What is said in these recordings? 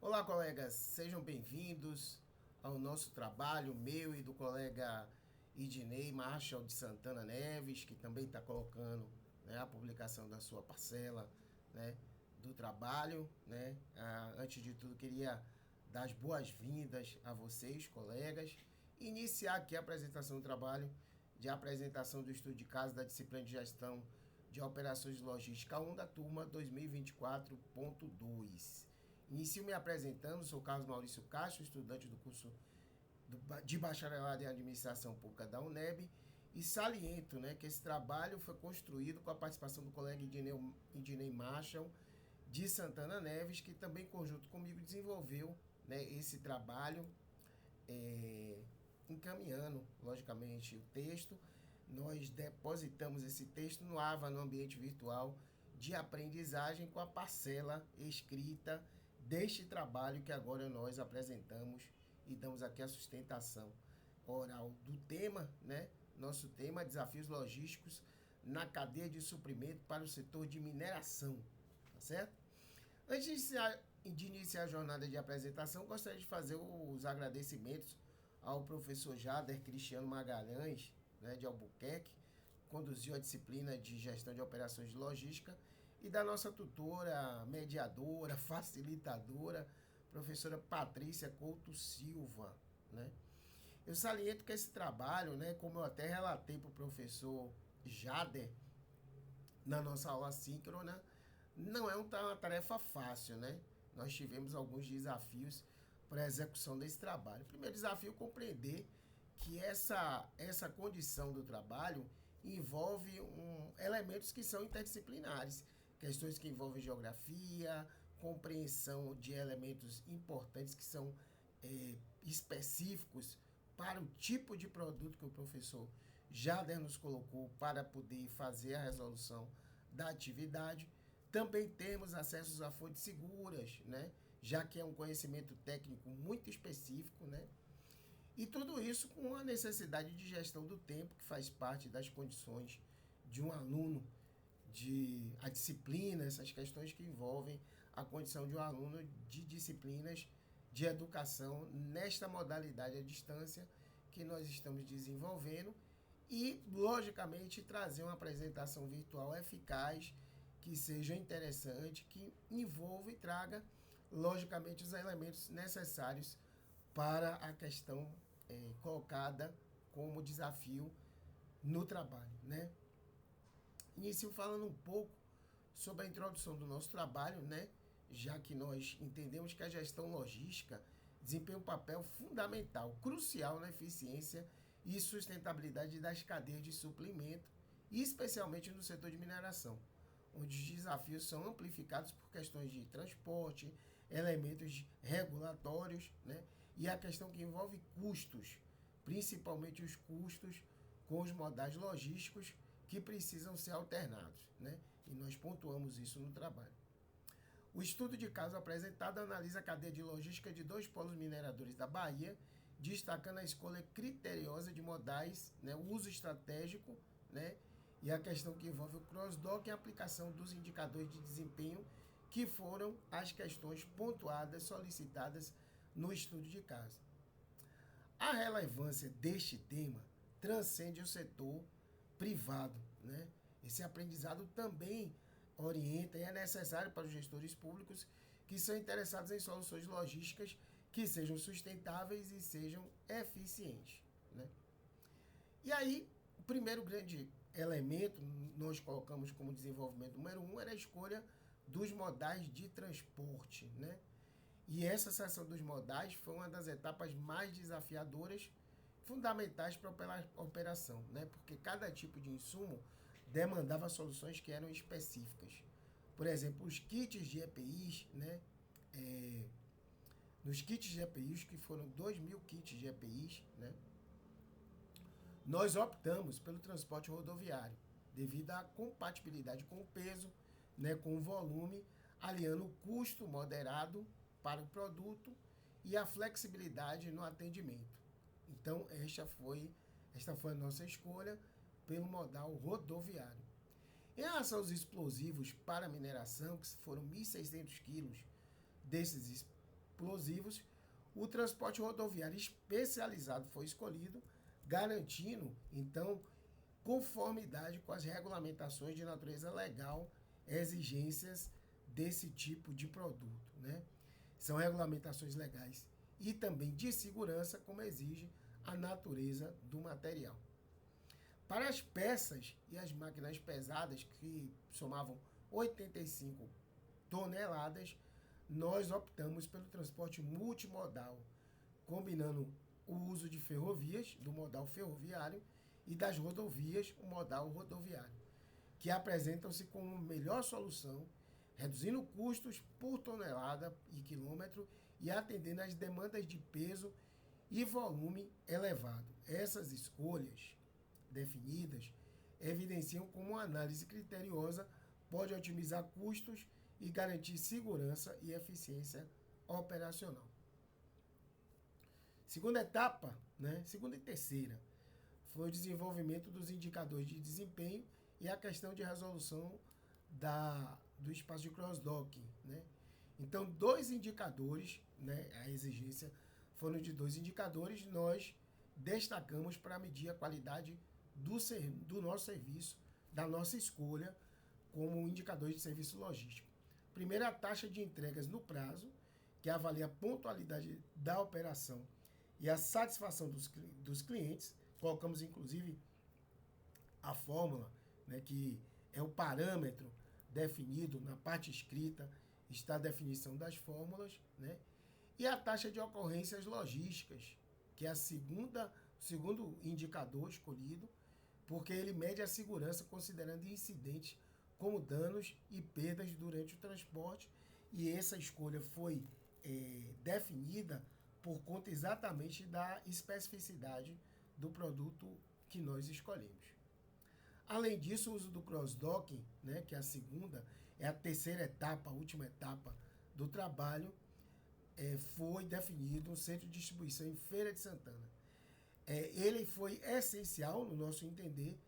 Olá, colegas, sejam bem-vindos ao nosso trabalho, meu e do colega Idinei Marshall de Santana Neves, que também está colocando, né, a publicação da sua parcela, né, do trabalho. Né? Antes de tudo, queria dar as boas-vindas a vocês, colegas, e iniciar aqui a apresentação do trabalho de apresentação do estudo de caso da disciplina de gestão de operações de logística 1 da turma 2024.2. Inicio me apresentando, sou Carlos Maurício Castro, estudante do curso de bacharelado em administração pública da UNEB, e saliento, né, que esse trabalho foi construído com a participação do colega Idinei Marshall de Santana Neves, que também, conjunto comigo, desenvolveu, né, esse trabalho, encaminhando, logicamente, o texto. Nós depositamos esse texto no AVA, no ambiente virtual de aprendizagem, com a parcela escrita deste trabalho que agora nós apresentamos e damos aqui a sustentação oral do tema, né? Nosso tema: desafios logísticos na cadeia de suprimento para o setor de mineração, tá certo? Antes de iniciar a jornada de apresentação, gostaria de fazer os agradecimentos ao professor Jader Cristiano Magalhães, né, de Albuquerque, que conduziu a disciplina de gestão de operações de logística, e da nossa tutora, mediadora, facilitadora, professora Patrícia Couto Silva. Né? Eu saliento que esse trabalho, né, como eu até relatei para o professor Jader na nossa aula síncrona, não é uma tarefa fácil, né? Nós tivemos alguns desafios para a execução desse trabalho. O primeiro desafio é compreender que essa condição do trabalho envolve elementos que são interdisciplinares, questões que envolvem geografia, compreensão de elementos importantes que são específicos para o tipo de produto que o professor Jader nos colocou para poder fazer a resolução da atividade. Também temos acessos a fontes seguras, né? Já que é um conhecimento técnico muito específico, né? E tudo isso com a necessidade de gestão do tempo, que faz parte das condições de um aluno, a disciplina, essas questões que envolvem a condição de um aluno de disciplinas de educação nesta modalidade à distância que nós estamos desenvolvendo, e, logicamente, trazer uma apresentação virtual eficaz, que seja interessante, que envolva e traga, logicamente, os elementos necessários para a questão colocada como desafio no trabalho, né? Inicio falando um pouco sobre a introdução do nosso trabalho, né? Já que nós entendemos que a gestão logística desempenha um papel fundamental, crucial na eficiência e sustentabilidade das cadeias de suprimento, e especialmente no setor de mineração, onde os desafios são amplificados por questões de transporte, elementos regulatórios, né? E a questão que envolve custos, principalmente os custos com os modais logísticos que precisam ser alternados, né? E nós pontuamos isso no trabalho. O estudo de caso apresentado analisa a cadeia de logística de 2 polos mineradores da Bahia, destacando a escolha criteriosa de modais, né, o uso estratégico, né, e a questão que envolve o cross-dock e a aplicação dos indicadores de desempenho, que foram as questões pontuadas, solicitadas no estudo de caso. A relevância deste tema transcende o setor privado, né? Esse aprendizado também orienta e é necessário para os gestores públicos que são interessados em soluções logísticas que sejam sustentáveis e sejam eficientes, né? E aí, o primeiro grande elemento nós colocamos como desenvolvimento número 1 era a escolha dos modais de transporte, né? E essa seleção dos modais foi uma das etapas mais desafiadoras, fundamentais para a operação, né? Porque cada tipo de insumo demandava soluções que eram específicas. Por exemplo, os kits de EPIs, né? Nos kits de EPIs, que foram 2.000 kits de EPIs, né? Nós optamos pelo transporte rodoviário, devido à compatibilidade com o peso, né, com o volume, aliando o custo moderado para o produto e a flexibilidade no atendimento. Então, esta foi a nossa escolha pelo modal rodoviário. Em relação aos explosivos para mineração, que foram 1.600 quilos desses explosivos, o transporte rodoviário especializado foi escolhido, garantindo, então, conformidade com as regulamentações de natureza legal, exigências desse tipo de produto, né? São regulamentações legais e também de segurança, como exige a natureza do material. Para as peças e as máquinas pesadas, que somavam 85 toneladas, nós optamos pelo transporte multimodal, combinando o uso de ferrovias, do modal ferroviário, e das rodovias, o modal rodoviário, que apresentam-se como melhor solução, reduzindo custos por tonelada e quilômetro e atendendo às demandas de peso e volume elevado. Essas escolhas definidas evidenciam como uma análise criteriosa pode otimizar custos e garantir segurança e eficiência operacional. Segunda etapa, segunda e terceira, foi o desenvolvimento dos indicadores de desempenho e a questão de resolução do espaço de cross-docking. Então, dois indicadores, a exigência foram de dois indicadores, nós destacamos para medir a qualidade do nosso serviço, da nossa escolha, como indicador de serviço logístico. Primeiro, a taxa de entregas no prazo, que avalia a pontualidade da operação e a satisfação dos clientes. Colocamos, inclusive, a fórmula, que é o parâmetro definido na parte escrita, está a definição das fórmulas, e a taxa de ocorrências logísticas, que é o segundo indicador escolhido, porque ele mede a segurança considerando incidentes como danos e perdas durante o transporte, e essa escolha foi definida por conta exatamente da especificidade do produto que nós escolhemos. Além disso, o uso do cross-docking, que é a terceira etapa, a última etapa do trabalho, foi definido um centro de distribuição em Feira de Santana. Ele foi essencial, no nosso entender,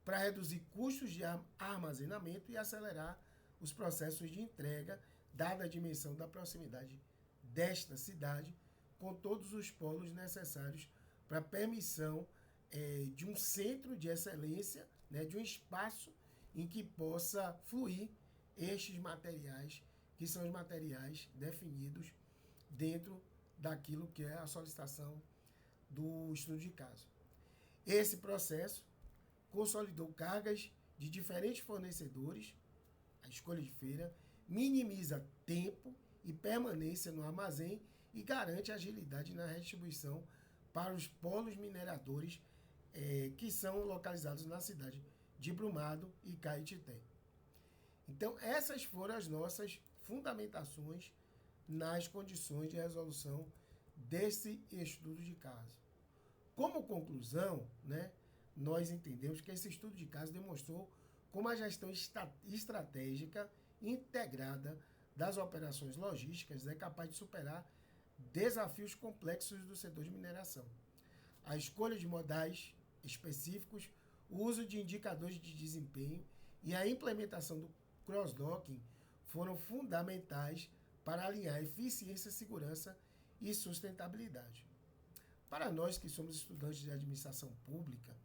para reduzir custos de armazenamento e acelerar os processos de entrega, dada a dimensão da proximidade desta cidade, com todos os polos necessários para a permissão de um centro de excelência, de um espaço em que possa fluir estes materiais, que são os materiais definidos dentro daquilo que é a solicitação do estudo de caso. Esse processo consolidou cargas de diferentes fornecedores, a escolha de feira, minimiza tempo e permanência no armazém e garante agilidade na redistribuição para os polos mineradores que são localizados na cidade de Brumado e Caetité. Então, essas foram as nossas fundamentações nas condições de resolução desse estudo de caso. Como conclusão, nós entendemos que esse estudo de caso demonstrou como a gestão estratégica integrada das operações logísticas é capaz de superar desafios complexos do setor de mineração. A escolha de modais específicos, o uso de indicadores de desempenho e a implementação do cross-docking foram fundamentais para alinhar eficiência, segurança e sustentabilidade. Para nós que somos estudantes de administração pública,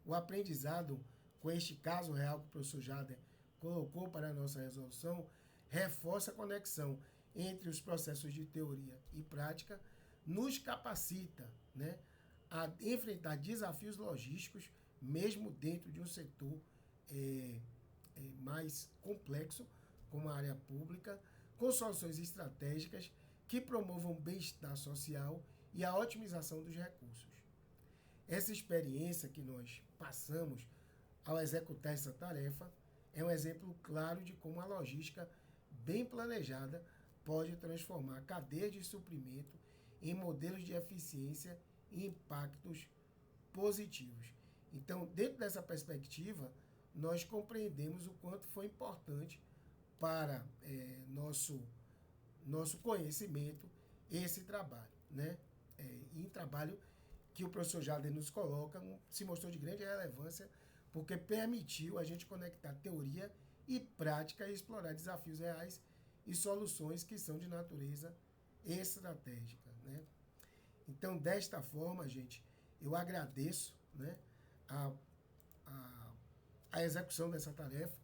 o aprendizado com este caso real que o professor Jader colocou para a nossa resolução reforça a conexão entre os processos de teoria e prática, nos capacita a enfrentar desafios logísticos, mesmo dentro de um setor mais complexo, como a área pública, com soluções estratégicas que promovam o bem-estar social e a otimização dos recursos. Essa experiência que nós passamos ao executar essa tarefa é um exemplo claro de como a logística bem planejada pode transformar cadeias de suprimento em modelos de eficiência e impactos positivos. Então, dentro dessa perspectiva, nós compreendemos o quanto foi importante para nosso conhecimento esse trabalho, e um trabalho que o professor Jader nos coloca se mostrou de grande relevância porque permitiu a gente conectar teoria e prática e explorar desafios reais e soluções que são de natureza estratégica, né? Então, desta forma, gente, eu agradeço, né, a, a, a execução dessa tarefa.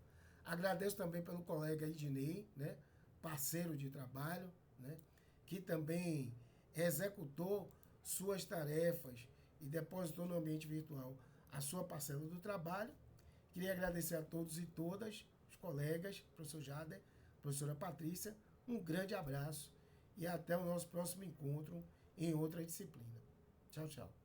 Agradeço também pelo colega Ednei, né, parceiro de trabalho, né, que também executou suas tarefas e depositou no ambiente virtual a sua parcela do trabalho. Queria agradecer a todos e todas, os colegas, professor Jader, professora Patrícia, um grande abraço e até o nosso próximo encontro em outra disciplina. Tchau, tchau.